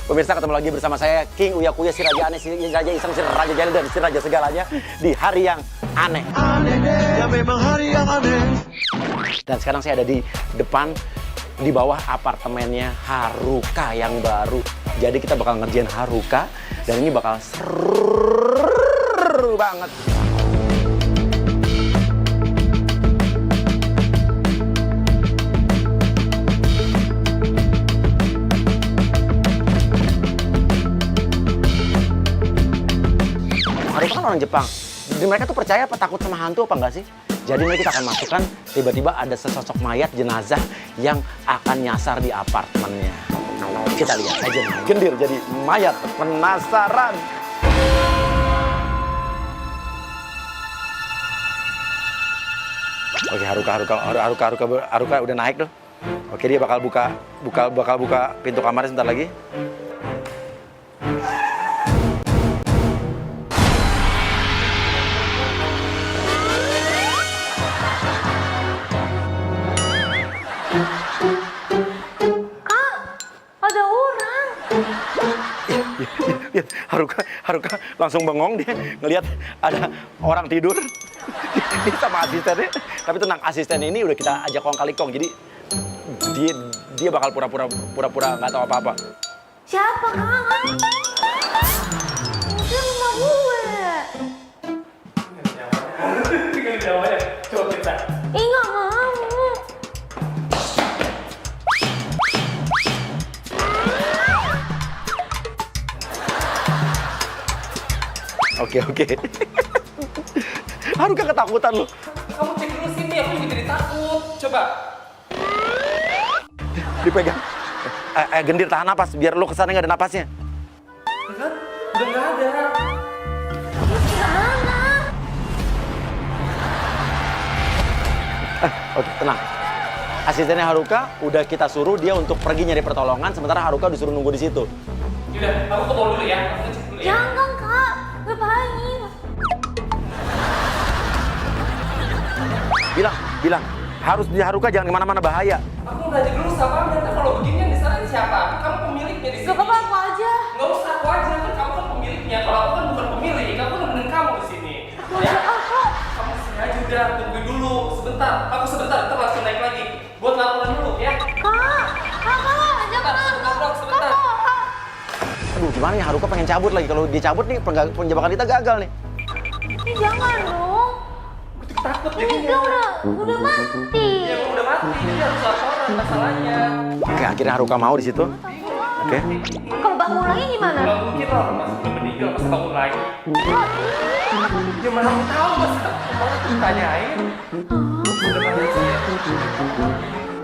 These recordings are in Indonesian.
Pemirsa, ketemu lagi bersama saya King Uya Kuya, si Raja Aneh, si Raja Iseng, si Raja Jahil, dan si Raja segalanya di hari yang aneh. Aneh deh, ya memang hari yang aneh. Dan sekarang saya ada di depan, di bawah apartemennya Haruka yang baru. Jadi kita bakal ngerjain Haruka, dan ini bakal seru banget. Haruka kan orang Jepang. Jadi mereka tuh percaya apa takut sama hantu apa enggak sih? Jadi mereka kita akan masukkan, tiba-tiba ada sesosok mayat jenazah yang akan nyasar di apartemennya. Kita lihat aja nih, Gendir jadi mayat penasaran. Oke, Haruka udah naik tuh. Oke, dia bakal buka pintu kamarnya sebentar lagi. Ada orang. Haruka langsung bengong, dia ngelihat ada orang tidur. Dia sama asistennya. Tapi tenang, asistennya ini udah kita ajak kong kali kong. Jadi dia bakal pura-pura nggak tahu apa-apa. Siapa, Kang? Itu rumah gue. Tinggal jawabnya, coba kita. Ih, nggak mau. Oke. Haruka ketakutan loh. Kamu cek dulu sini, aku juga jadi takut. Coba. Dipegang. Gendir tahan napas, biar lo kesana nggak ada napasnya. Ya kan? Udah nggak ada. Gimana? Oke, tenang. Asistennya Haruka udah kita suruh dia untuk pergi nyari pertolongan, sementara Haruka disuruh nunggu di situ. Yaudah, aku ke bawah dulu ya. Aku ngecek dulu ya. Jangan, Kak. Ngapain? Bilang, harus di Haruka jangan kemana-mana, bahaya. Aku udah aja dulu sama kamu. Kalau begini yang disalahin siapa? Kamu pemiliknya di sini. Gak apa-apa, aku aja. Nggak usah, aku aja. Kan kamu kan pemiliknya. Kalau aku kan bukan pemilik. Aku nemenin kamu di sini. Aku aja, aku. Kamu sini aja udah. Tungguin dulu. Sebentar. Aku sebentar. Ntar langsung naik lagi. Buat laporan dulu ya. Kak, jangan. Sebentar. Aduh, gimana ya, Haruka pengen cabut lagi. Kalau dia cabut nih, penjebakan kita gagal nih. Ih, jangan dong. Takut Ini jadinya. dia udah mati. Ya emang udah mati. Ini harus laporan masalahnya. Oke, akhirnya Haruka mau di situ. Oke. Kalau bangun lagi gimana? Nggak mungkin lah. Mas udah meninggal. Masa bangun lagi. Ya mana aku tahu mas. Mau aku tanyain. Udah mana sih?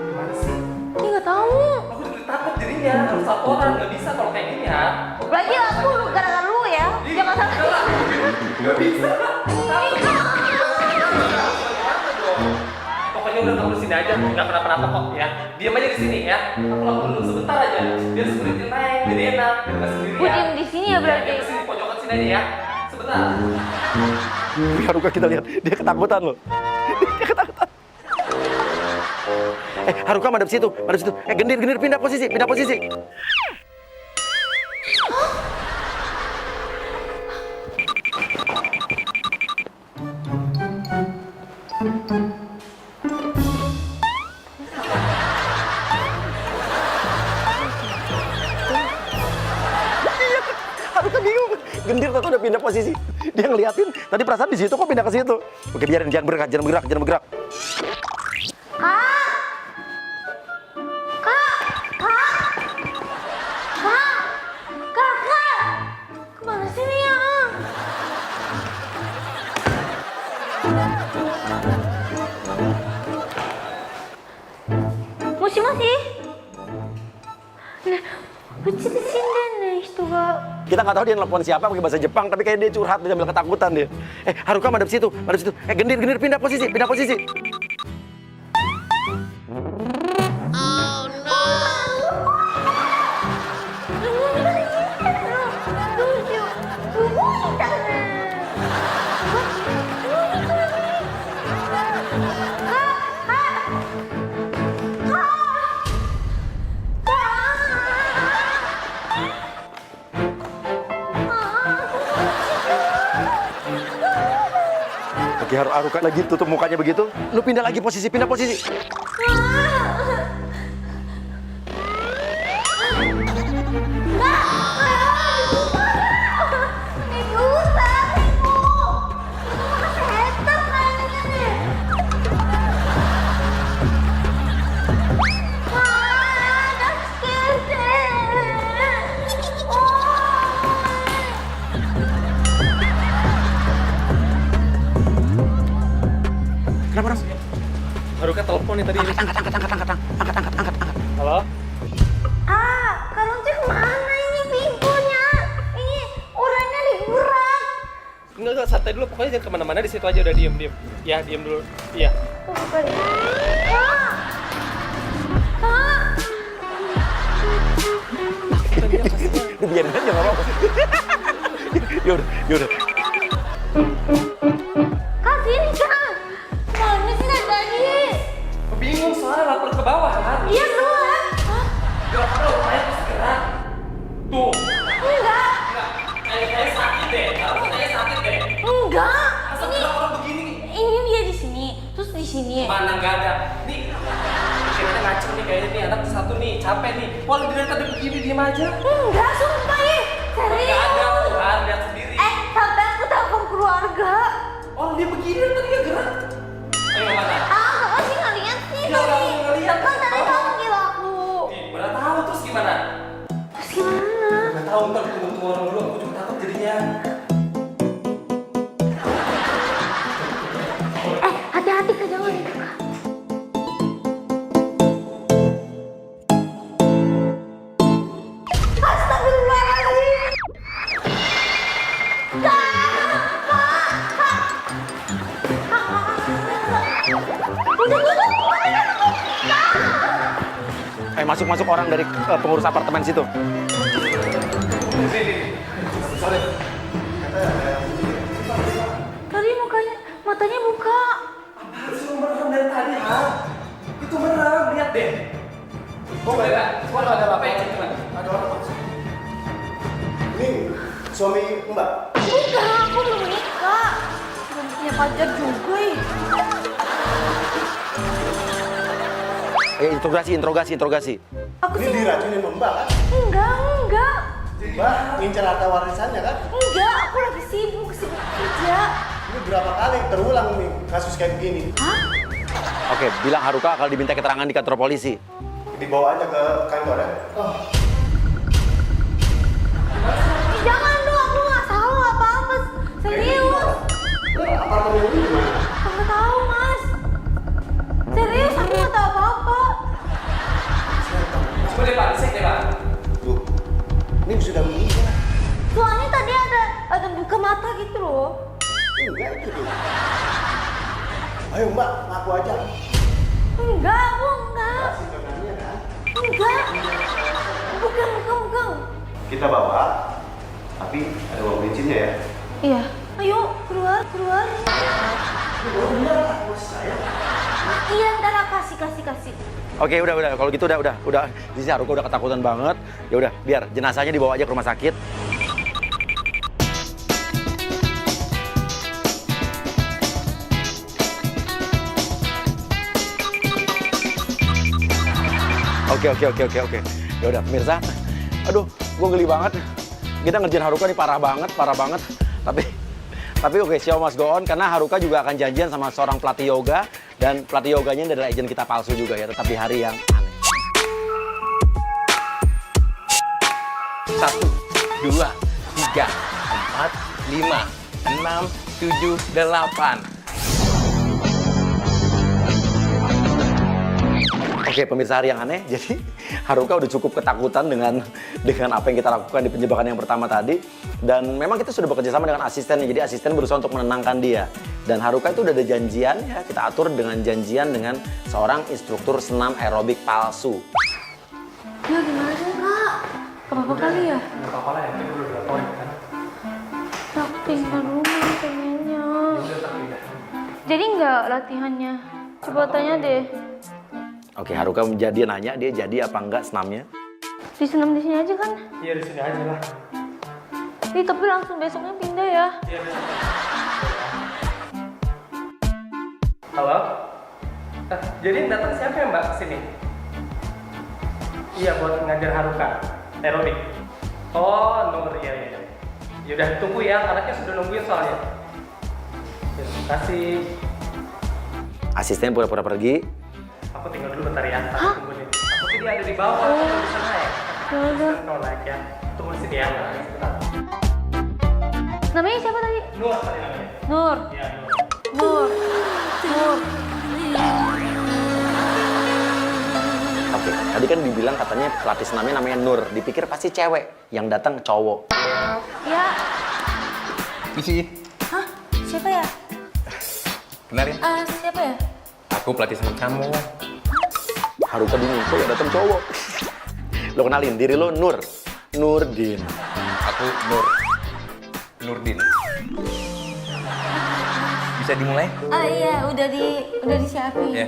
Gimana sih? Ih, nggak tahu. Aku juga takut jadinya. Harus laporan. Nggak bisa kalau kayak gini ya. Lagi aku gara-gara lu ya. Jangan sampai. Nggak bisa. Pokoknya udah kamu sini aja, nggak kenapa-napa kok ya. Diam aja di sini ya. Aku lakukan dulu sebentar aja. Biar security naik, jadi enak, biar nggak sendirian. Gue diem di sini ya berarti. Diam di sini, pojokan sini aja ya. Sebentar. Haruka kita lihat, dia ketakutan loh. Dia ketakutan. Haruka madep situ. Gendir pindah posisi. Haruka bingung. Gendir tuh udah pindah posisi. Dia ngeliatin, tadi perasaan di situ kok pindah ke situ. Oke, biarin, jangan bergerak. Kak. Kemana sih nih ya? Moshi-moshi? Nah, uci di sini nih, itu ga. Kita nggak tahu dia nelfon siapa pakai bahasa Jepang, tapi kayak dia curhat, dia sambil ketakutan dia. Haruka madep situ. Gendir pindah posisi. Oke, Haruka lagi tutup mukanya begitu. Lu pindah lagi posisi, pindah posisi. Kenapa, Ram? Haruka telepon nih tadi. Angkat. Halo? Kak Lonce kemana ini pintunya? Ini orangnya liburan. Enggak, santai dulu. Pokoknya jangan kemana-mana, di situ aja udah diem. Ya, diem dulu. Iya. Oh, bukan. Kak. Biarin aja, nggak apa-apa. Yaudah. Kak, sini, Kak. Mana sih tadi? Bingung soalnya lapor ke bawah kan? Iya, keluar. Hah? Gerak terus, saya harus gerak. Tuh. Enggak. Saya sakit deh. Saya sakit deh. Enggak. Masa gerak orang begini? Ini dia di sini, terus di sini. Mana nggak ada. Nih, pikirannya ngaceng nih kayaknya nih. Anak satu nih, capek nih. Walau dari tadi begini, diem aja. Enggak, sumpah ya. Serius. Nggak ada, Tuhan. Lihat sendiri. Sampai aku telepon keluarga. Oh, dia begini tadi nggak gerak. Ayo, mana? Kakak sih nggak lihat sih Iya, tadi. kamu nggak lihat. Kan tadi kamu manggil aku. Nih, mana tahu terus gimana? Terus gimana? Nggak tahu, ntar tunggu orang dulu. Aku juga takut jadinya. Hati-hati Kak, jangan itu Kak. Astagfirullahaladzim. Masuk orang dari pengurus apartemen situ. Tadi matanya buka. Harus merem dari tadi, ha? Itu merem, lihat deh. Kok nggak ada? Kok nggak ada apa-apa? Ada orang masuk. Ini suami Mbak. Bukan, aku belum nikah. Belum punya pacar juga ya. Interogasi. Aku Ini sih diracunin sama Mbak kan? enggak. Mbak ngincer harta warisannya kan? Enggak, aku lagi sibuk kerja. Ini berapa kali terulang nih kasus kayak begini. Hah? Oke, bilang Haruka kalau diminta keterangan di kantor polisi. Dibawa aja ke kantor ya. Jangan dong, aku nggak tahu apa-apa. Serius. Apartemen ini gimana? Aku nggak tahu, Mas. Serius, aku nggak tahu apa-apa. Coba deh, Pak. Cek deh, Pak. Tuh, ini sudah menikah. Soalnya tadi ada buka mata gitu loh. Enggak itu tuh. Ayo Mbak, ngaku aja. Enggak, aku enggak. Sebenarnya kan? Enggak. Bukan. Kita bawa, tapi ada uang bensinnya ya. Iya. Ayo, keluar. Ini baru benar lah, bos saya. Iya, ntar kasih. Oke, udah. Kalau gitu udah. Di sini Haruka udah ketakutan banget. Ya udah, biar jenazahnya dibawa aja ke rumah sakit. Oke. Ya udah, pemirsa. Aduh, gue geli banget. Kita ngerjain Haruka nih parah banget. Tapi oke, show must go on karena Haruka juga akan janjian sama seorang pelatih yoga dan pelatih yoganya adalah agent kita palsu juga ya, tetap di hari yang aneh. 1, 2, 3, 4, 5, 6, 7, 8. Oke, pemirsa hari yang aneh, jadi Haruka udah cukup ketakutan dengan apa yang kita lakukan di penjebakan yang pertama tadi. Dan memang kita sudah bekerja sama dengan asistennya, jadi asisten berusaha untuk menenangkan dia. Dan Haruka itu udah ada janjian, ya kita atur dengan janjian dengan seorang instruktur senam aerobik palsu. Ya gimana sih, Kak? Apa-apa kali ya? Nggak apa-apa lah, yang penting udah berapa kan? Aku tinggal rumah pengennya. Udah tak pindah. Jadi nggak latihannya? Coba tanya deh. Oke, Haruka dia nanya, dia jadi apa enggak senamnya? Disenam di sini aja kan? Iya, di sini aja lah. Tapi langsung besoknya pindah ya. Iya, Halo? Jadi yang datang siapa ya Mbak kesini? Iya, buat ngajar Haruka, aerobik. Oh, Nur, iya. Yaudah, tunggu ya, anaknya sudah nungguin soalnya. Ya, terima kasih. Asisten pura-pura pergi. Aku tinggal dulu bentar ya, tunggu nih. Aku sih dia ada di bawah, aku bisa naik. Kalau naik ya, tunggu sini ya, sebentar. Namanya siapa tadi? Nur tadi namanya. Nur. Iya, Nur. Nur. Oke, tadi kan dibilang katanya pelatih senamnya namanya Nur. Dipikir pasti cewek, yang datang cowok. Ya. Isi, Hah? Siapa ya? kenalin. Siapa ya? Aku pelatih senam kamu. Haruka bingung, kok yang datang cowok? Lo kenalin, diri lo Nur. Nurdin. Aku Nurdin. Bisa dimulai? Iya, udah disiapin. Ya.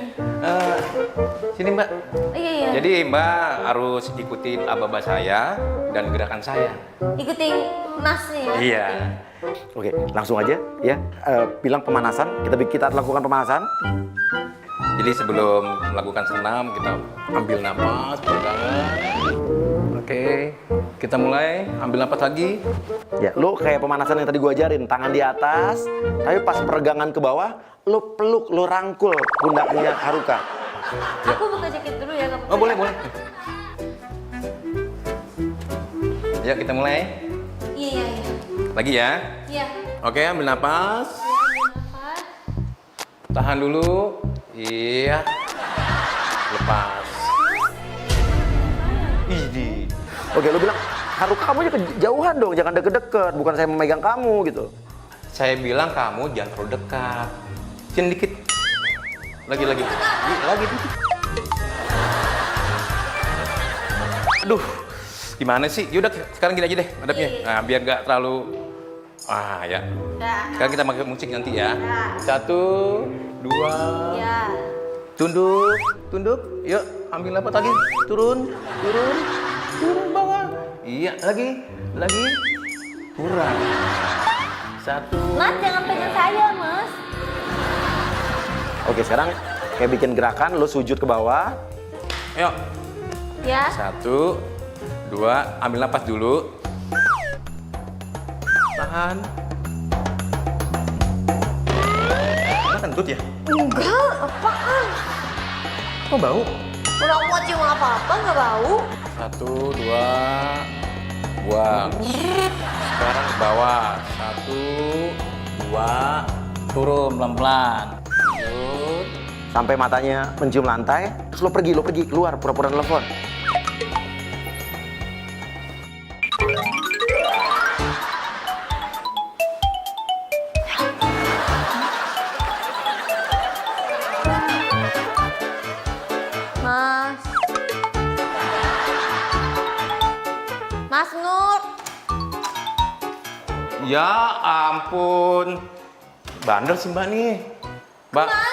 Sini Mbak. Iya. Jadi Mbak harus ikutin aba-aba saya dan gerakan saya. Ikutin masnya ya? Iya. Oke, langsung aja ya. Bilang pemanasan, kita lakukan pemanasan. Jadi sebelum melakukan senam kita ambil napas, pegangan. Oke, kita mulai ambil napas lagi. Ya, lo kayak pemanasan yang tadi gua ajarin, tangan di atas, tapi pas peregangan ke bawah, lo peluk, lo rangkul pundaknya Haruka. Aku buka jaket dulu ya, Kak. Oh boleh. Ya kita mulai. Iya. Lagi ya. Iya. Oke, ambil napas. Nafas. Tahan dulu. Iya. Lepas. Idi. Oke, lo bilang, Haruka kamu aja kejauhan dong, jangan deket-deket, bukan saya memegang kamu gitu. Saya bilang kamu jangan terlalu dekat. Sini dikit. Lagi. Lagi dikit. Aduh, gimana sih? Yaudah sekarang gini aja deh hadapnya. Nah, biar nggak terlalu. Ya. Sekarang kita pakai musik nanti ya. 1, 2. Ya. Tunduk. Yuk, ambil napas lagi. Turun bawah. Iya, lagi. Kurang. 1. Mas, jangan pegang saya, Mas. Oke, sekarang kayak bikin gerakan, lo sujud ke bawah. Yuk. Ya. 1, 2, ambil napas dulu. Tahan. Apa kentut ya? Enggak, apaan? Kok bau? Udah aku cium apa-apa, nggak bau. 1, 2, buang. Sekarang ke bawah. 1, 2, turun pelan-pelan. Lanjut. Sampai matanya mencium lantai, terus lo pergi keluar, pura-pura nelfon. Mas Nur. Ya ampun. Bandel sih Mbak nih. Mbak, Mana?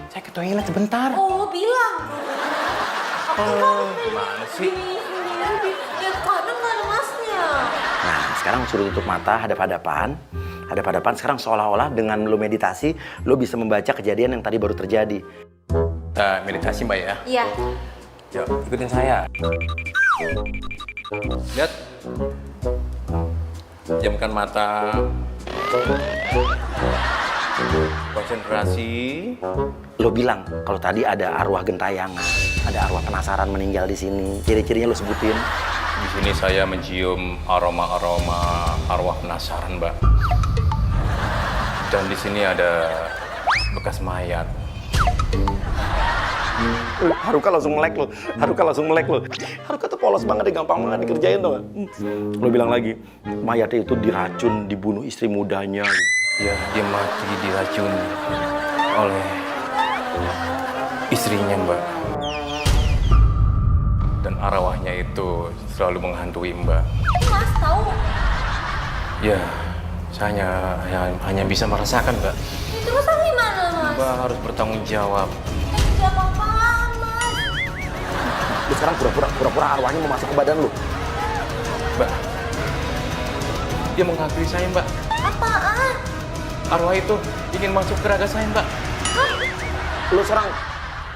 saya ke toilet sebentar. Oh, bilang. Gimana sih? Sendiri di kadang nggak ada masnya. Nah, sekarang suruh tutup mata, hadap-hadapan. Sekarang seolah-olah dengan lo meditasi, lo bisa membaca kejadian yang tadi baru terjadi. Meditasi Mbak ya. Iya. Yuk, ikutin saya. Lihat. Jamkan mata. Konsentrasi. Lo bilang kalau tadi ada arwah gentayangan, ada arwah penasaran meninggal di sini. Ciri-cirinya lo sebutin. Di sini saya mencium aroma-aroma arwah penasaran, Mbak. Dan di sini ada bekas mayat. Haruka langsung melek lo. Haruka tuh polos banget deh, gampang banget dikerjain tuh. Lo bilang lagi, mayatnya itu diracun, dibunuh istri mudanya. Ya, dia mati diracun oleh istrinya, Mbak. Dan arwahnya itu selalu menghantui Mbak. Mas tahu? Ya, saya hanya bisa merasakan, Mbak. Terus gimana, Mas? Mbak harus bertanggung jawab. Siapa apaan, Mas? Lo sekarang pura-pura arwahnya mau masuk ke badan lo. Mbak, dia menghantui saya, Mbak. Apaan? Arwah itu ingin masuk ke raga saya, Mbak. Lu serang,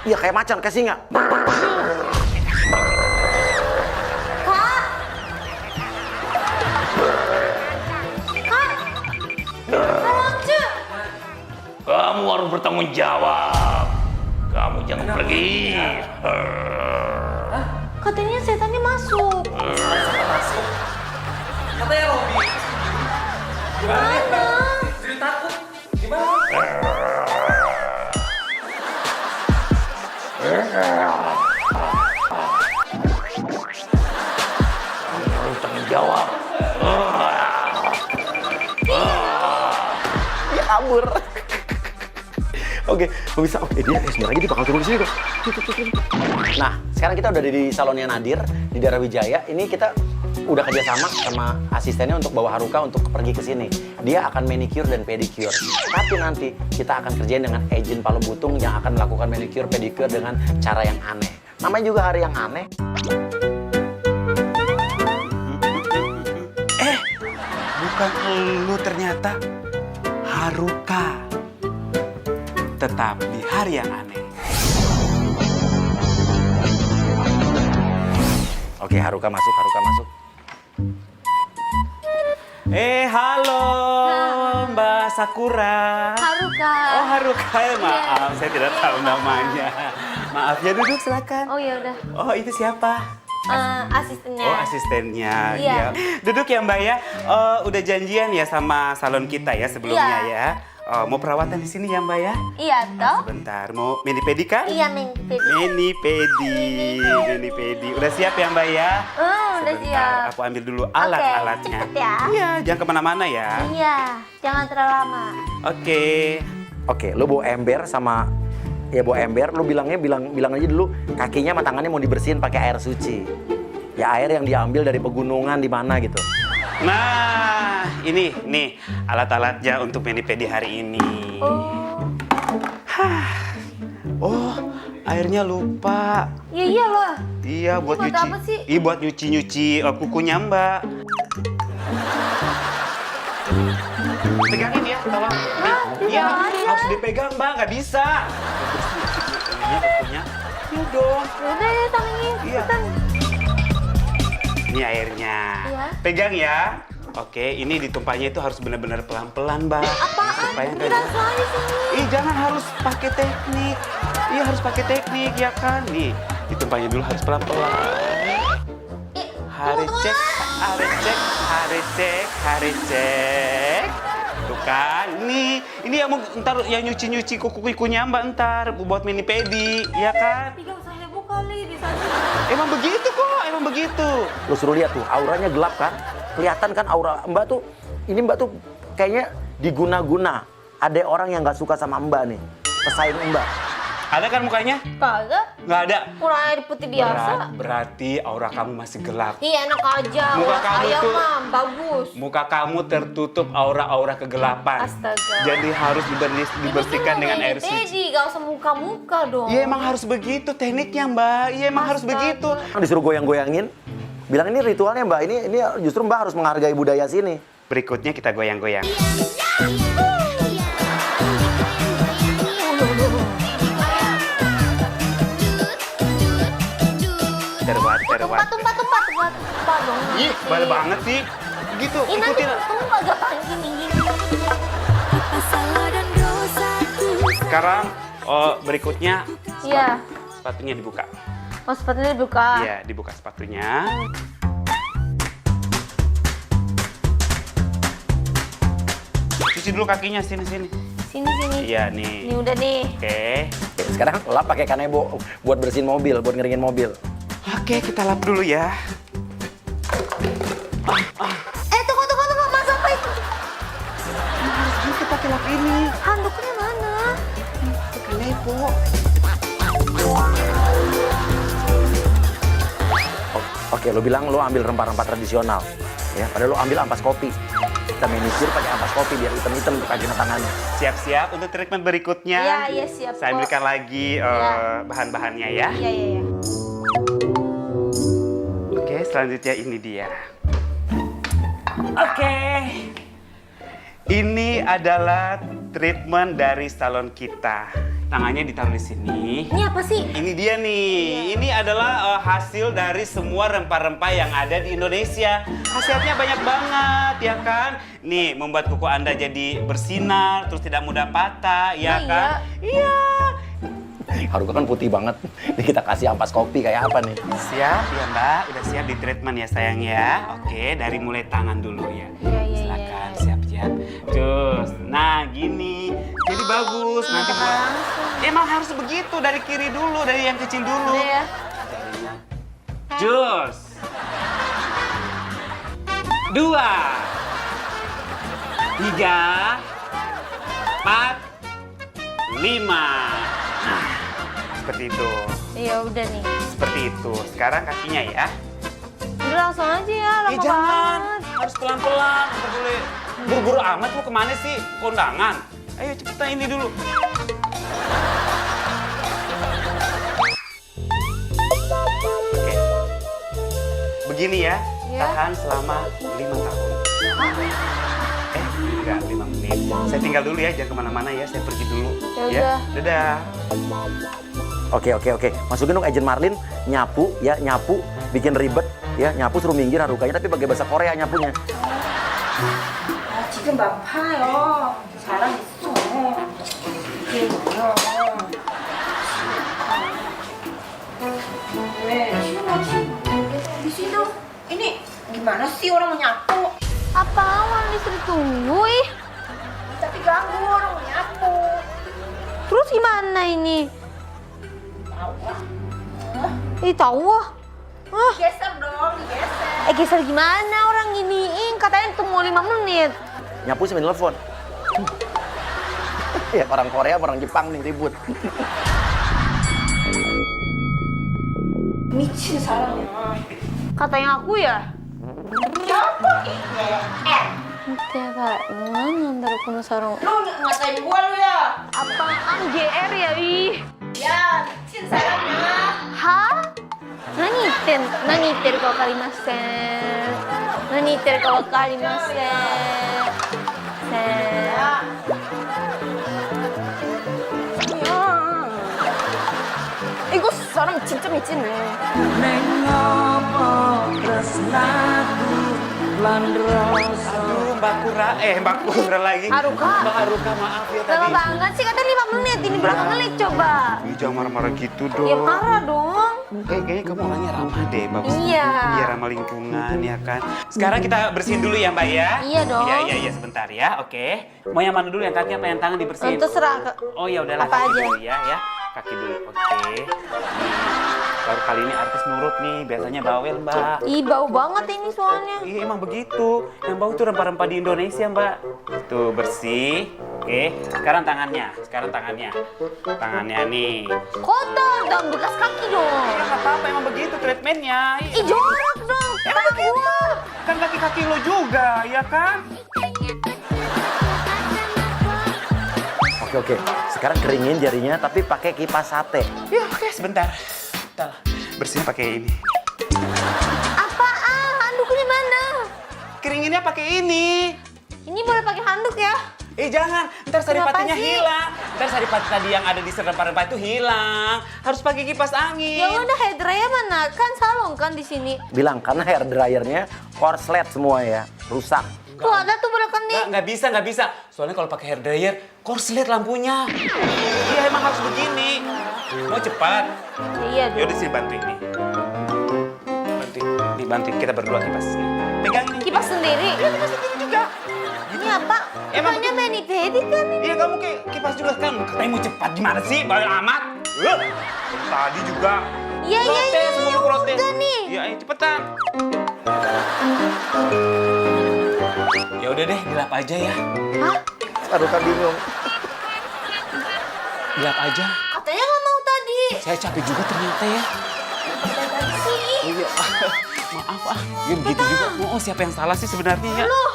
iya kayak macan, kayak singa. Kak! Kak! Tolong, Cu! Kamu harus bertanggung jawab. Kamu jangan pergi. Katanya setannya masuk. Katanya Robi. Gimana? Jadi takut. Gimana? Kamu harus tanggung jawab. Dia kabur. Oke, lo bisa. Dia sebentar lagi dia bakal turun di sini kok. Nah, sekarang kita udah di salonnya Nadir di daerah Wijaya. Ini kita udah kerjasama sama asistennya untuk bawa Haruka untuk pergi ke sini. Dia akan manicure dan pedicure. Tapi nanti kita akan kerjain dengan agent Palu Butung yang akan melakukan manicure pedicure dengan cara yang aneh. Namanya juga hari yang aneh. Bukan elu ternyata, Haruka. Tetap di hari yang aneh. Oke, Haruka masuk, Haruka masuk. Halo Mbak Sakura. Haruka. Oh Haruka, maaf saya tidak tahu namanya. Maaf ya, duduk silakan. Oh ya udah. Oh itu siapa? Asistennya. Oh asistennya. Iya. Duduk ya Mbak ya. Udah janjian ya sama salon kita ya sebelumnya Iya. ya. Mau perawatan di sini ya Mbak ya? Iya toh? Sebentar, mau mani pedi kan? Iya, mengpedi. Mani pedi. Udah siap ya Mbak ya? Udah Sebentar, siap. aku ambil dulu alat-alatnya. Cepet ya. Iya, jangan kemana-mana ya. Iya, jangan terlalu lama. Oke. Lu bawa ember sama bawa ember, lu bilang aja dulu kakinya sama tangannya mau dibersihin pakai air suci. Ya air yang diambil dari pegunungan di mana gitu. Nah, ini nih alat-alatnya untuk mani pedi hari ini. Oh, airnya lupa. Iya iyalah. Iya, buat Buat nyuci. apa sih? Iya, buat nyuci kukunya Mbak. Pegangin ya, tolong. Iya, harus dipegang Mbak, nggak bisa. Ini kukunya. Iya dong. Udah ya, tangannya. Iya. Cepetan. Ini airnya. Iya. Pegang ya. Oke, ini ditumpahnya itu harus benar-benar pelan-pelan, Mbak. Apaan? Supaya nggak- Kita soalnya sini. jangan harus pakai teknik. Iya, harus pakai teknik, ya kan? Nih, ditumpahnya dulu harus pelan-pelan. Hari cek. Tuh kan, ini yang mau ntar yang nyuci kuku-kukunya Mbak ntar buat mani pedi, ya kan? Tapi gak usah heboh kali, bisa aja. Emang begitu kok, emang begitu. Lu suruh lihat tuh, auranya gelap kan? Kelihatan kan aura Mbak tuh, ini Mbak tuh kayaknya diguna-guna. Ada orang yang nggak suka sama Mbak nih, pesaing Mbak. Ada kan mukanya? Kagak. Nggak ada. Kurang air putih biasa. Berarti aura kamu masih gelap. Iya, enak aja. Muka Urat kamu ayam tuh- mah bagus. Muka kamu tertutup aura-aura kegelapan. Astaga. Jadi harus dibersihkan dengan air suci. Teddy, gak usah muka-muka dong. Iya emang harus begitu tekniknya Mbak. Iya emang harus Astaga. begitu. Kan disuruh goyang-goyangin. Bilang ini ritualnya Mbak, ini justru Mbak harus menghargai budaya sini. Berikutnya kita goyang-goyang. Tumpah dong. Ih, bal banget sih. Gitu, Ini nanti ikutin. tumpah gak gini. Sekarang berikutnya Iya. sepatunya dibuka. Oh, sepatunya dibuka. Iya, dibuka sepatunya. Cuci dulu kakinya sini. Sini. Iya nih. Ini udah nih. Oke. Oke, sekarang lap pakai kanebo buat bersihin mobil, buat ngeringin mobil. Oke, kita lap dulu ya. Tunggu. Mas apa itu? Harus gitu pakai lap ini. Handuknya mana? Pakai nepo. Oke, lo bilang lo ambil rempah-rempah tradisional. Ya, padahal lo ambil ampas kopi. Kita manicure pakai ampas kopi biar hitam-hitam untuk kaki tangannya. Siap-siap untuk treatment berikutnya. Iya, siap. Saya kok. berikan lagi Iya. bahan-bahannya ya. Iya. Oke, selanjutnya ini dia. Oke. Ini adalah treatment dari salon kita. tangannya ditaruh di sini. Ini apa sih? Ini dia nih. Ini adalah hasil dari semua rempah-rempah yang ada di Indonesia. Khasiatnya banyak banget, ya kan? Nih, membuat kuku Anda jadi bersinar, terus tidak mudah patah, ya Oh, kan? Iya. Haruka kan putih banget. Ini kita kasih ampas kopi kayak apa nih? Siap ya Mbak, udah siap di treatment ya sayang ya. Oke, dari mulai tangan dulu ya. Iya. Silakan, siap-siap. Terus, nah gini, jadi bagus. Nanti buat. Emang harus begitu, dari kiri dulu, dari yang kecil dulu. Udah ya. Jus. 2 3 4 5. Nah, seperti itu. Iya udah nih. Seperti itu. Sekarang kakinya ya. Udah langsung aja ya, lama Jangan. banget. Harus pelan-pelan. Nggak boleh buru-buru amat. Mau kemana sih? Kondangan. Ayo cepetan ini dulu. Oke. Begini ya. Ya. Tahan selama 5 tahun. Enggak, 5 menit. Saya tinggal dulu ya. Jangan kemana-mana ya. Saya pergi dulu. Ya udah. Dadah. Oke. Masukin dong Agent Marlin, nyapu, bikin ribet, ya, nyapu suruh minggir Harukanya, tapi pakai bahasa Korea nyapunya. 지금 아파요. 잘하겠어. 왜? 치우지. Di situ. Ini gimana sih orang mau nyapu? Apaan listrik tunggu ih? Tapi ganggu orang mau nyapu. Terus gimana ini? Ih tahu ah. Geser dong, geser. Geser gimana orang giniin? Katanya tunggu 5 menit. Nyapu sambil telepon. Ya orang Korea, orang Jepang nih ribut. 미친 사람이야. Katanya aku ya? siapa ini? Tiap nandar kuno sarong. Lu ngatain gua lu ya? Apaan GR ya ih? Ya, 미친 사람이야. Hah? Nani itteru ka wakarimasen. Nani itteru ka wakarimasen. 이거 사람 진짜 미치네. Aduh, Mbak Kura lagi. Haruka. Mbak Haruka, maaf ya Lama tadi. banget sih, katanya 5 menit. Ini berapa menit coba? Ih, jangan marah-marah gitu dong. Ya marah dong. Kayaknya kamu orangnya ramah deh, bagus. Iya. Iya, ramah lingkungan ya kan. Sekarang kita bersihin dulu ya, Mbak ya. Iya dong. Iya, sebentar ya. Oke. Mau yang mana dulu, yang kaki apa yang tangan dibersihin? Terserah. Oh ya udahlah, Apa kaki aja? dulu ya. Kaki dulu. Oke. Nih. Baru kali ini artis nurut nih, biasanya bawel, Mbak. Ih, bau banget ini soalnya. Iya emang begitu. Yang bau itu rempah-rempah di Indonesia, Mbak. Tuh bersih. Oke. Sekarang tangannya. Tangannya nih. Kotor dong, bekas kaki dong. Ya nggak apa-apa, emang begitu treatmentnya. Ih, jorok dong. Emang begitu. Kan kaki-kaki lo juga, ya kan? Oke. Sekarang keringin jarinya, tapi pakai kipas sate. Ya oke, sebentar. Bentar. Bersihnya pakai ini. Apaan? Handuknya mana? Keringinnya pakai ini. Ini boleh pakai handuk ya? Jangan, ntar saripatinya Kenapa sih? hilang. Ntar saripati tadi yang ada di rempah-rempah itu hilang. Harus pakai kipas angin. Ya udah, hair dryer mana? Kan salon kan di sini. Bilang, karena hair dryernya korslet semua ya, rusak. Tuh ada tuh belakang nih. Nggak bisa. Soalnya kalau pakai hair dryer, korslet lampunya. Iya, emang harus begini. Mau cepat? Iya Yaudah dong. sini bantuin nih. Bantuin. Kita berdua kipas. Nih. Pegang ini. Kipas sendiri. Iya, kipas sendiri juga. Ini apa? Emang Namanya mani-pedi kan ini. Iya, kamu kayak kipas juga kan. Katanya mau cepat gimana sih? Bawel amat. Tadi juga. Iya, Protes, mulu protes. udah nih. Iya, ayo cepetan. Ya udah deh, dilap aja ya. Hah? Haruka bingung. Dilap aja. Katanya nggak mau tadi. Saya capek juga ternyata ya. Sih. Iya, maaf ah. Ya begitu juga. Oh, siapa yang salah sih sebenarnya ya? Loh.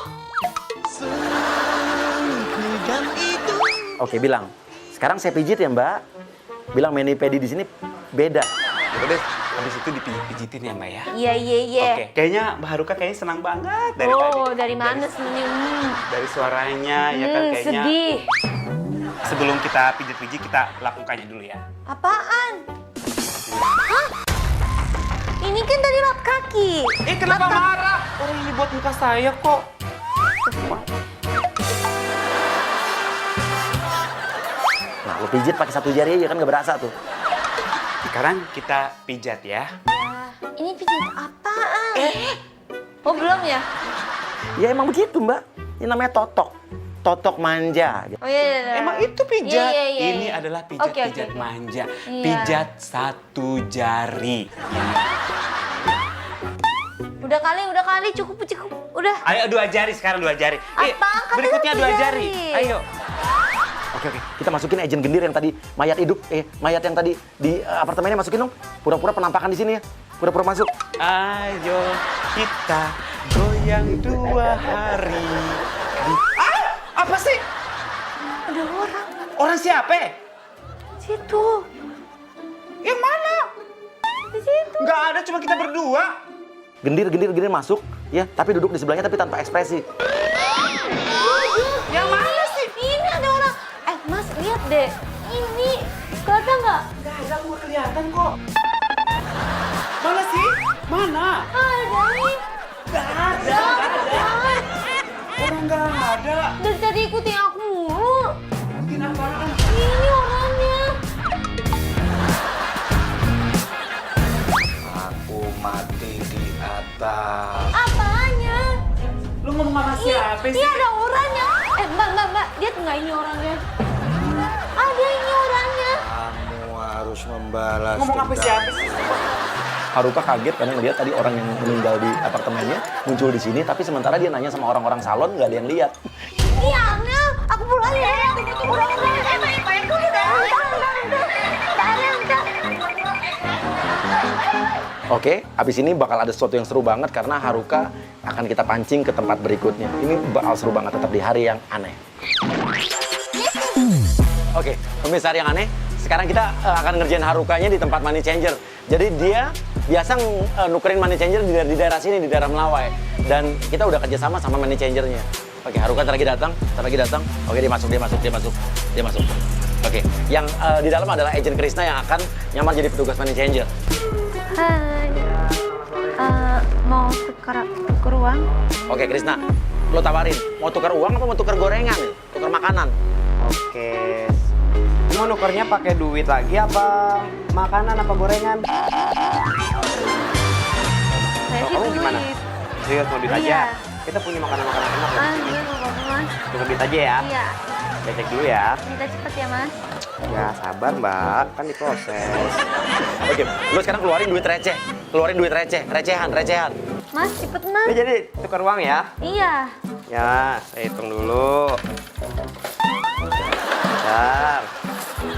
Oke, bilang. Sekarang saya pijit ya, Mbak. Bilang mani-pedi di sini beda. Ya udah, habis itu dipijitin ya Mbak ya. Iya. Oke, kayaknya Mbak Haruka kayaknya senang banget dari tadi. Oh, dari mana sebenarnya? Dari suaranya ya kan kayaknya. Sedih. sebelum kita pijit-pijit, kita lakukannya dulu ya. Apaan? Hah? Ini kan tadi lap kaki. Kenapa marah? Orang ini buat muka saya kok. Nah, lo pijit pakai satu jari aja kan nggak berasa tuh. Sekarang kita pijat ya. Ini pijat apaan? Oh belum ya? Ya emang begitu, Mbak. Ini namanya totok. Totok manja. Oh iya. Emang itu pijat. Iya. Ini adalah pijat-pijat Oke. manja. Iya. Pijat satu jari. Udah kali, cukup. Udah. Ayo 2 jari sekarang 2 jari. Apaan? Kan Berikutnya itu 2 jari. jari. Ayo. Oke, kita masukin agen gendir yang tadi mayat hidup, mayat yang tadi di apartemennya masukin dong. Pura-pura penampakan di sini ya. Pura-pura masuk. Ayo kita goyang 2 hari. Apa sih? Ada orang. Orang siapa? Situ. Yang mana? Di situ. Nggak ada, cuma kita berdua. Gendir masuk, ya. Tapi duduk di sebelahnya tapi tanpa ekspresi. Yang mana sih? Ini ada orang. Mas, lihat deh. Ini. Kelihatan nggak? Nggak ada, gua kelihatan kok. Mana sih? Mana? Ada nih. Nggak ada. Orang nggak ada. Dari tadi ikutin aku mulu. Mungkin apaan? Ini orangnya. Aku mati di atas. Apanya? Lu ngomong sama siapa sih? Iya ada orangnya. Mbak. Lihat nggak ini orangnya? Ada ini orangnya. Kamu harus membalas Ngomong apa siapa sih? Haruka kaget karena dia tadi orang yang meninggal di apartemennya muncul di sini, tapi sementara dia nanya sama orang-orang salon nggak ada yang lihat. Iya, Angel. Aku pulang ya. Tunggu. Udah. Oke, abis ini bakal ada sesuatu yang seru banget karena Haruka akan kita pancing ke tempat berikutnya. Ini bakal seru banget tetap di hari yang aneh. Oke, pemirsa Hari yang aneh. Sekarang kita akan ngerjain Harukanya di tempat money changer. Jadi dia biasa nukerin money changer di daerah sini, di daerah Melawai. Dan kita udah kerjasama sama money changernya. Oke, Haruka ntar lagi datang. Oke, dia masuk. Oke, yang di dalam adalah agent Krisna yang akan nyamar jadi petugas money changer. Hai. Mau tukar uang? Oke, Krisna, lo tawarin, mau tukar uang apa mau tukar gorengan? Tukar makanan? Oke. Mau nukernya pakai duit lagi apa makanan apa gorengan? Saya sih Kamu gimana? duit. Serius mau duit Iya. aja? Kita punya makanan-makanan enak loh di sini. Gue mau Mas. Tukar duit aja ya. Iya. Saya cek dulu ya. Minta cepet ya, Mas. Ya sabar Mbak, kan diproses. Oke, lo sekarang keluarin duit receh. Recehan. Mas, cepet, Mas. Ini jadi tukar uang ya? Iya. Ya, saya hitung dulu. Bentar.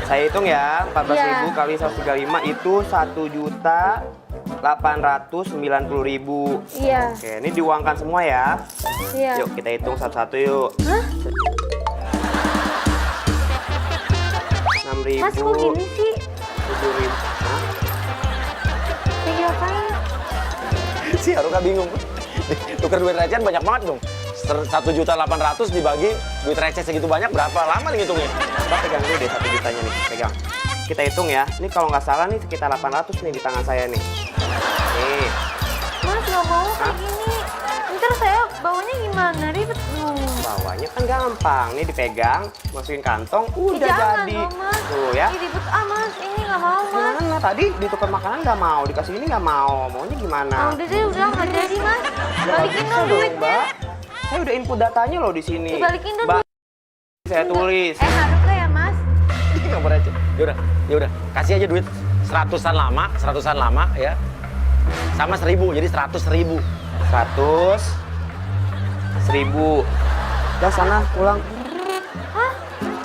Saya hitung ya, 14.000 Iya. kali 135 itu 1.890.000. Iya. Oke, ini diuangkan semua ya. Iya. Yuk kita hitung satu-satu yuk. Hah? 6.000. Mas, kok gini sih? 7.000. Hah? Lagi ngapain? Si Haruka bingung. Tukar duit recehan banyak banget dong. 1.800.000 dibagi duit receh segitu banyak berapa lama nih ngitungnya? Mbak pegang dulu deh 1 jutanya nih, pegang. Kita hitung ya. Ini kalau nggak salah nih sekitar 800 nih di tangan saya nih. Nih. Mas, nggak mau Hah? kayak gini. Ntar saya bawanya gimana? Ribet dong. Bawahnya kan gampang. Nih dipegang, masukin kantong, udah Jangan jadi. dong, Mas. Tuh ya. Ih, ribet Mas. Ini nggak mau, Mas. Gimana? Tadi ditukar makanan nggak mau, dikasih ini nggak mau. Maunya gimana? Udah deh, udah nggak jadi, Mas. Nggak Balikin bisa dong duitnya. Mbak. Saya udah input datanya loh di sini. Dibalikin dong Mbak, saya tulis. Haruka ya, Mas. Ini nggak receh. Yaudah, kasih aja duit 100-an lama ya. Sama 1.000, jadi 100.000. 100, 1.000. Udah sana pulang. Hah?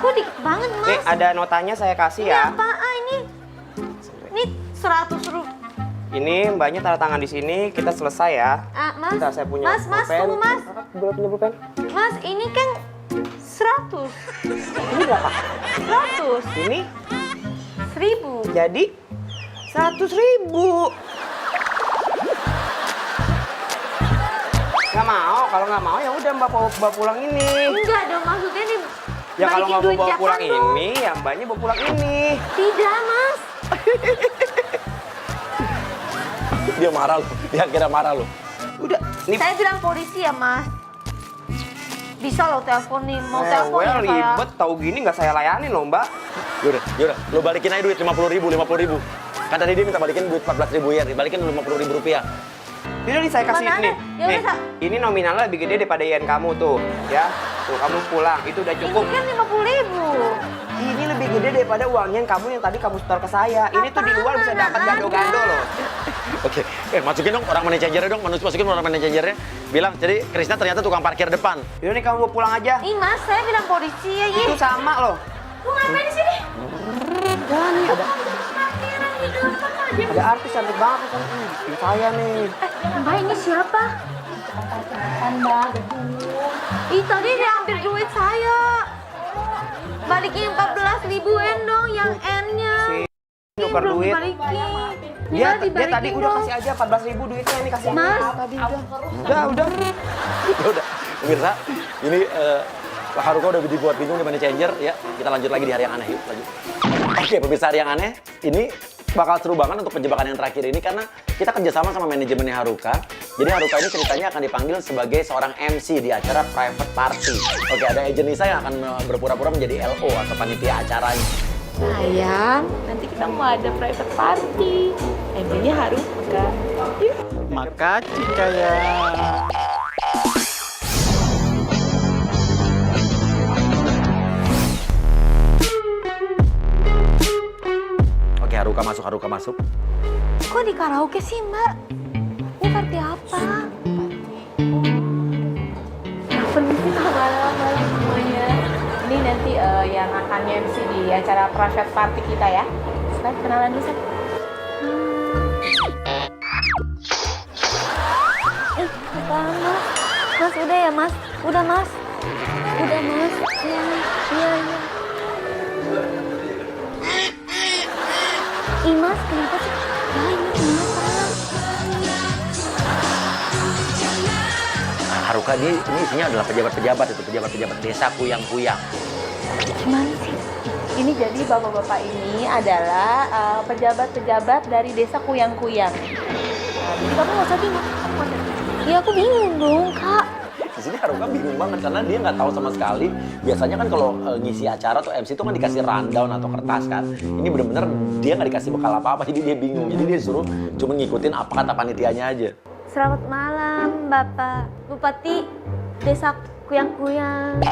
Kok dikit banget, Mas? Nih ada notanya saya kasih Ini ya. apaan ini? Ini 100 rupiah. Ini mbaknya tanda tangan di sini, kita selesai ya. Mas. Bentar, saya punya Mas, pulpen. tunggu, Mas. Boleh punya pulpen? Mas, ini kan 100. Ini berapa? 100. Ini 1000. jadi 100.000. Nggak mau, kalau nggak mau ya udah mbak bawa pulang ini. Enggak dong, maksudnya nih. Ya kalau balikin nggak mau duit bawa pulang Japan dong. ini, ya mbaknya bawa pulang ini. Tidak, Mas. Dia marah loh. Dia kira marah loh. Udah, nih. Saya bilang polisi ya, Mas. Bisa loh telepon nih, mau telepon Well, ya saya. ribet, tahu gini nggak saya layanin loh mbak. Yaudah, lo balikin aja duit 50.000. Kan tadi dia minta balikin duit 14.000 yen, dibalikin 50.000 rupiah. Ini saya kasih Mana nih. ada? Ya Nih, udah, Sa. ini nominalnya lebih gede daripada yen kamu tuh, ya. Tuh kamu pulang, itu udah cukup. Ini kan 50.000. Ini lebih gede daripada uang yen kamu yang tadi kamu setor ke saya. Ini tuh di luar bisa dapat gado-gado loh. Oke, masukin dong orang manajernya dong, masukin orang manajernya. Bilang, jadi Krisna ternyata tukang parkir depan. Yaudah nih kamu bawa pulang aja. Ih, Mas, saya bilang polisi ya, Itu sama loh. Lu ngapain di sini? Udah nih ada Parkiran di depan aja. ada artis cantik banget kan. Ini saya nih. Mbak, ini siapa? Mbak, ih, tadi dia ambil duit saya. Balikin 14.000 yen dong, yang N-nya. Si nuker belum duit. dibalikin. Dia Dibalikin tadi udah dong. kasih aja 14.000 duitnya, ini kasih Mas. aja tadi udah. Udah. Udah, pemirsa, ini Pak Haruka udah dibuat bingung di manajer ya. Kita lanjut lagi di hari yang aneh, yuk lanjut. Oke, pemirsa, hari yang aneh ini bakal seru banget untuk penjebakan yang terakhir ini karena kita kerjasama sama manajemennya Haruka. Jadi Haruka ini ceritanya akan dipanggil sebagai seorang MC di acara private party. Oke, ada agent Nisa yang akan berpura-pura menjadi LO atau panitia acaranya. Sayang, nanti kita mau ada private party. MC-nya Haruka. Yuk. Makasih kayak. Oke, Haruka masuk. Kok di karaoke sih, Mbak? Ini party apa? Permisi, malam semuanya. Ini nanti yang akan MC di acara private party kita ya. Sekarang kenalan dulu, Sat. Apaan, Mas? Mas, udah ya, Mas? Udah, Mas? Udah, Mas? Iya. Ih, Mas, kenapa sih? Ya, ini kenapa? Haruka ini isinya adalah pejabat-pejabat desa kuyang-kuyang. Gimana sih? Ini jadi bapak-bapak ini adalah pejabat-pejabat dari desa kuyang-kuyang. Nah, jadi kamu nggak usah bingung. Iya, aku bingung dong, Kak. Di sini Haruka bingung banget karena dia nggak tahu sama sekali. Biasanya kan kalau ngisi acara atau MC itu kan dikasih rundown atau kertas kan. Ini bener-bener dia nggak dikasih bekal apa-apa, jadi dia bingung. Jadi dia suruh cuma ngikutin apa kata panitianya aja. Selamat malam, Bapak Bupati Desa Kuyang-Kuyang.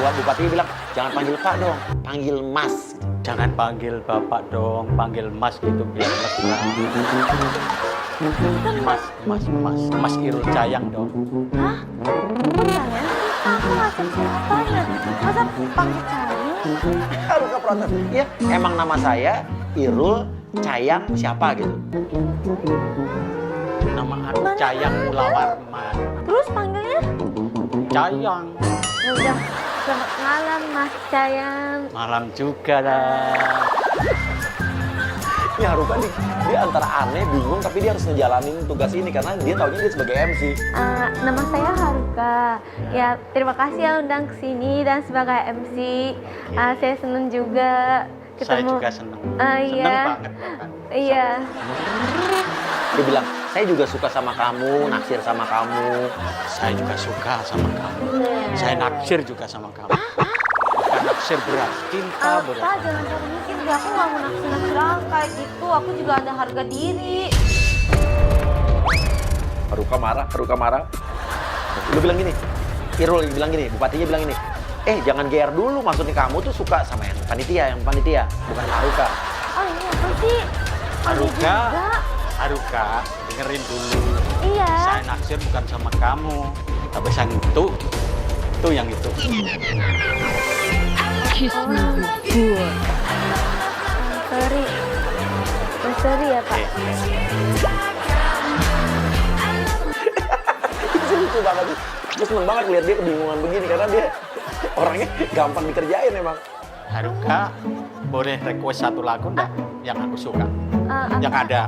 Buat Bupati bilang, jangan panggil Pak dong, panggil Mas. Jangan panggil bapak dong, panggil mas gitu biar mesra. Mas Irul Cayang dong. Hah? Bentar ya, aku ngasih siapa ya? Masa panggil Cayang? Haruka protes. Iya, emang nama saya Irul Cayang siapa gitu. Nama aku Cayang Mulawarman. Terus panggilnya? Cayang. Ya udah, selamat malam Mas Cayang. Malam juga dah. Ini Haruka dia antara aneh, bingung, tapi dia harus ngejalanin tugas ini karena dia taunya dia sebagai MC. Nama saya Haruka. Ya, terima kasih ya undang ke sini dan sebagai MC. Saya senang juga Saya ketemu. juga seneng. Iya. Seneng banget bahkan. Iya. Dia bilang, saya juga suka sama kamu, naksir sama kamu. Saya juga suka sama kamu. Saya naksir juga sama kamu. Bukan naksir berat, cinta Pak, berat. jangan terlalu mikir deh. Aku nggak mau naksir-naksir orang kayak gitu. Aku juga ada harga diri. Haruka marah. Lu bilang gini, Irul bilang gini, bupatinya bilang gini, jangan GR dulu, maksudnya kamu tuh suka sama yang panitia, bukan Haruka. Oh ini apa sih? Haruka, dengerin dulu. Iya. Saya naksir bukan sama kamu, tapi saya itu yang itu. Sorry ya Pak. Itu lucu banget sih. Gue seneng banget lihat dia kebingungan begini karena dia orangnya gampang dikerjain emang. Haruka, boleh request satu lagu enggak yang aku suka? Apa? Yang ada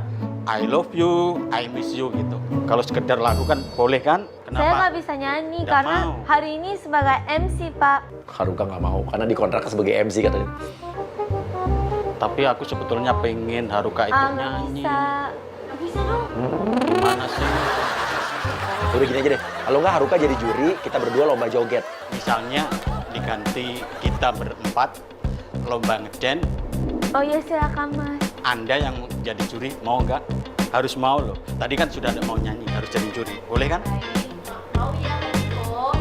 I love you, I miss you gitu. Kalau sekedar lagu kan boleh kan? Kenapa? Saya nggak bisa nyanyi Nggak karena mau. hari ini sebagai MC, Pak. Haruka nggak mau karena dikontrak sebagai MC katanya. Tapi aku sebetulnya pengen Haruka itu Nggak nyanyi. bisa. Nggak bisa dong. Gimana sih? Udah gini aja deh, kalau nggak Haruka jadi juri, kita berdua lomba joget. Misalnya diganti kita berempat lomba ngeden, Oh iya silakan Mas. Anda yang jadi juri mau nggak? Harus mau loh. Tadi kan sudah ada mau nyanyi, harus jadi juri. Boleh kan? Mau ya, Hachiko.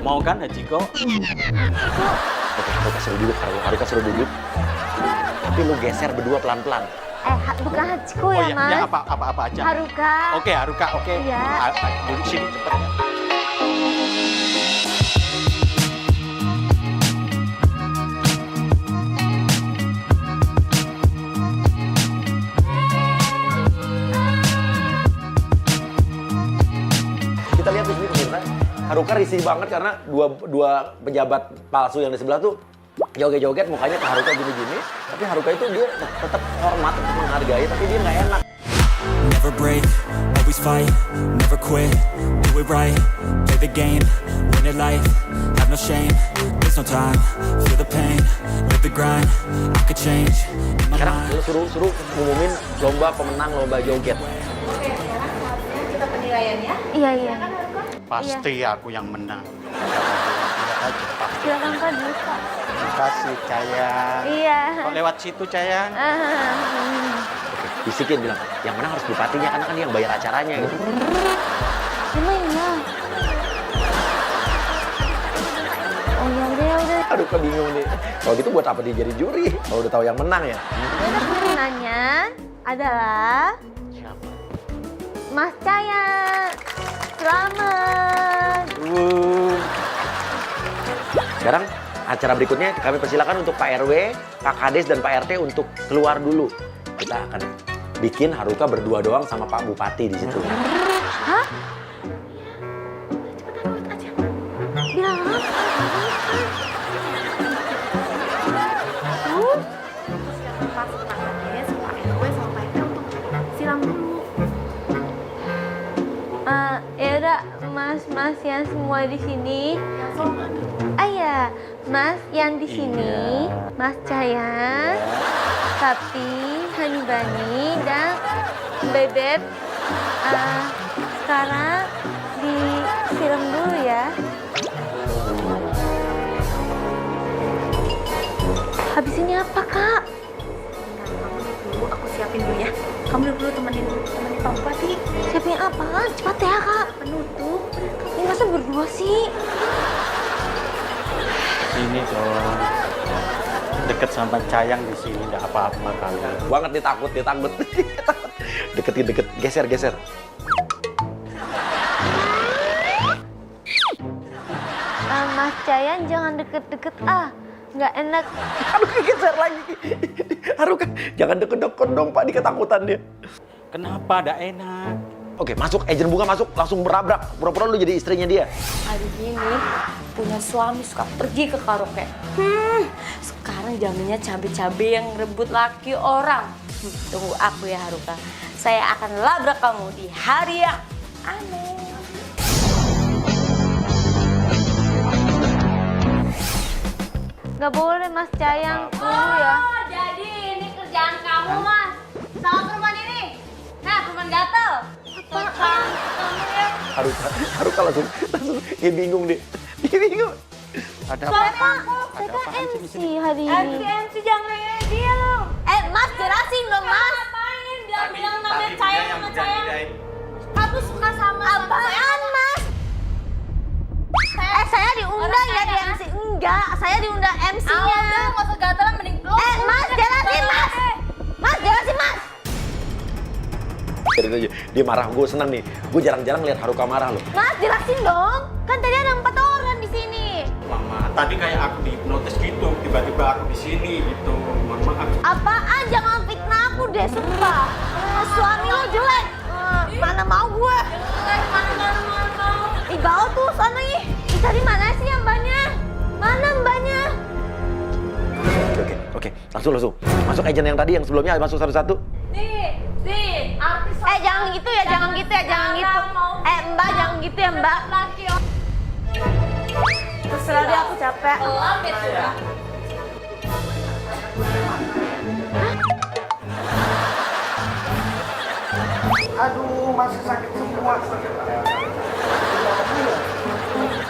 Mau kan Hachiko? Oke, Haruka suruh duduk, Haruka suruh duduk. Tapi lu geser berdua pelan-pelan. Bukan Hachiko Oh ya, ya, Mas. ya apa aja. Haruka. Oke, Haruka, oke. Iya. Duduk sini cepet ya. Kita lihat di sini pemirsa, Haruka risih banget karena dua pejabat palsu yang di sebelah tuh joget-joget mukanya ke Haruka gini-gini, tapi Haruka itu dia tetap hormat, tetap menghargai, tapi dia nggak enak. Never break, always fight, never quit, do it right, play the game, win it life, have no shame, there's no time, feel the pain, live the grind, I could change, in my Sekarang mind. lu suruh ngumumin lomba pemenang lomba joget. Oke, sekarang saatnya kita penilaiannya. Iya, iya. Pasti aku yang menang. Lihat aja, pasti. Silakan Kak dulu, Kak. Terima kasih, Cayang. Iya. Kok lewat situ, Cayang? Oke, bisikin bilang, yang menang harus bupatinya karena kan dia yang bayar acaranya gitu. Emang iya. Oh ya udah, ya udah. Aduh, kok bingung nih. Kalau gitu buat apa dia jadi juri? Kalau udah tahu yang menang ya. Jadi pemenangnya adalah Siapa? Mas Cayang. Selamat. Sekarang acara berikutnya kami persilakan untuk Pak RW, Pak Kades, dan Pak RT untuk keluar dulu. Kita akan bikin Haruka berdua doang sama Pak Bupati di situ. Hah? Cepetan lewat aja. Bilang apa? Masuk tangannya sama RW sama Pak RT untuk siram dulu. Ya udah, Mas yang semua di sini. Yang sama tuh. Ya, Mas yang di sini, Mas Cayang, Sapi, Hanibani, dan Bebek. Sekarang disiram dulu ya. Habis ini apa, Kak? Kamu dulu, aku siapin dulu ya. Kamu dulu temenin Pak Bupati. Siapin apa? Cepat ya, Kak. Penutup. Ini masa berdua sih? Sini dong. Deket sama Cayang di sini, nggak apa-apa kali. Banget nih, takut. Deket. Geser. Mas Cayang jangan deket-deket nggak enak. Aduh, geser lagi. Haruka, jangan deket-deket dong Pak, dia ketakutan dia. Kenapa? Nggak enak. Oke, masuk. Agent Bunga masuk, langsung berabrak. Pura-pura lu jadi istrinya dia. Adik ini punya suami suka pergi ke karaoke. Sekarang zamannya cabe-cabe yang rebut laki orang. Tunggu aku ya Haruka. Saya akan labrak kamu di hari yang aneh. Gak boleh Mas Cayang dulu ya. Jadi ini kerjaan kamu, Mas. Sama perempuan ini. Nah, perempuan gatel. Apaan? Haruka langsung dia bingung deh. Dia bingung. Ada Saya apa? kan Ada apaan sih di MC sini? hari ini. MC jangan kayak dia loh. Mas jelasin dong Mas. Ngapain bilang namanya Cayang sama Cayang? Kamu suka sama Apaan Mas? Saya diundang ya di MC. Enggak, saya diundang MC-nya. Udah, nggak usah gatelan, mending peluk. Mas jelasin Mas. Mas jelasin Mas. Biarin aja. Dia marah, gue senang nih. Gue jarang-jarang lihat Haruka marah loh. Mas jelasin dong. Kan tadi ada 4 orang di sini. Mama, tadi kayak aku dihipnotis gitu, tiba-tiba aku di sini gitu. Mama, aku Apaan? Jangan fitnah aku deh, sumpah. Suami lo jelek. Mana mau gue? Mana. Ih, bawa tuh sana ih. Cari mana sih yang mbaknya? Mana mbaknya? Oke. Langsung. Masuk agent yang tadi, yang sebelumnya masuk satu-satu. Nih. Jangan gitu ya, jangan gitu ya, jangan gitu. Mbak, jangan gitu ya, Mbak. Terserah deh, aku capek. Pelan deh sudah. Aduh, masih sakit semua.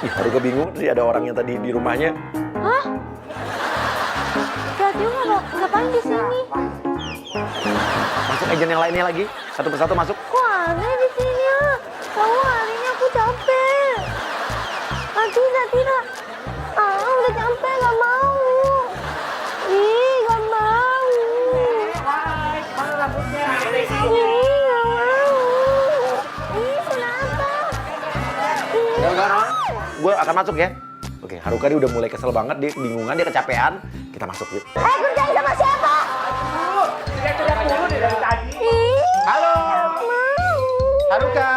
Ih, Haruka bingung sih ada orang yang tadi di rumahnya. Hah? Jadi ngapain di sini? Masuk agent yang lainnya lagi. Satu persatu masuk. Kok aneh di sini ya? Tahu hari ini aku capek. Tidak. Udah capek, gak mau. Ih, gak mau. Ih, gak mau. Ih, kenapa? Gue akan masuk ya. Oke, Haruka dia udah mulai kesel banget, dia bingungan, dia kecapean. Kita masuk yuk. Kerjain sama siapa? Ih, Halo, mau. Haruka.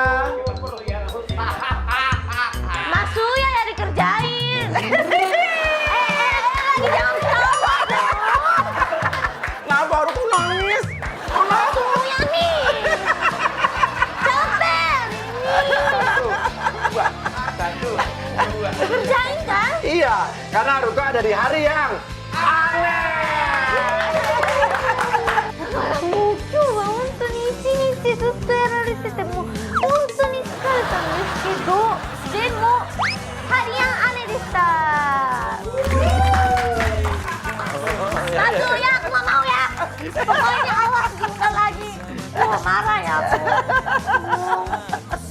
Mas Suya ya dikerjain. Lagi jangan ketawa dong. Kenapa Haruka nangis? Mas Suya nih. Capek. Dikerjain kan? Iya, karena Haruka ada di hari yang Lucu banget tuh nichi zutto yararete mo hontou ni tsukaretaんですけどでもhari yang aneh deshita. Mas Suya, aku gak mau ya. Pokoknya awas tinggal lagi. Marah ya aku.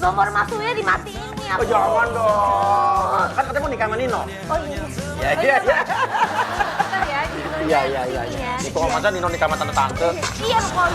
Nomor Mas Suya dimatiin nih aku. Oh, jangan dong. Kan katanya mau nikah sama Nino. Oh iya. Iya. Bentar ya, gitu Iya. Nih kok masa Nino nikah sama tante-tante? Iya, mau.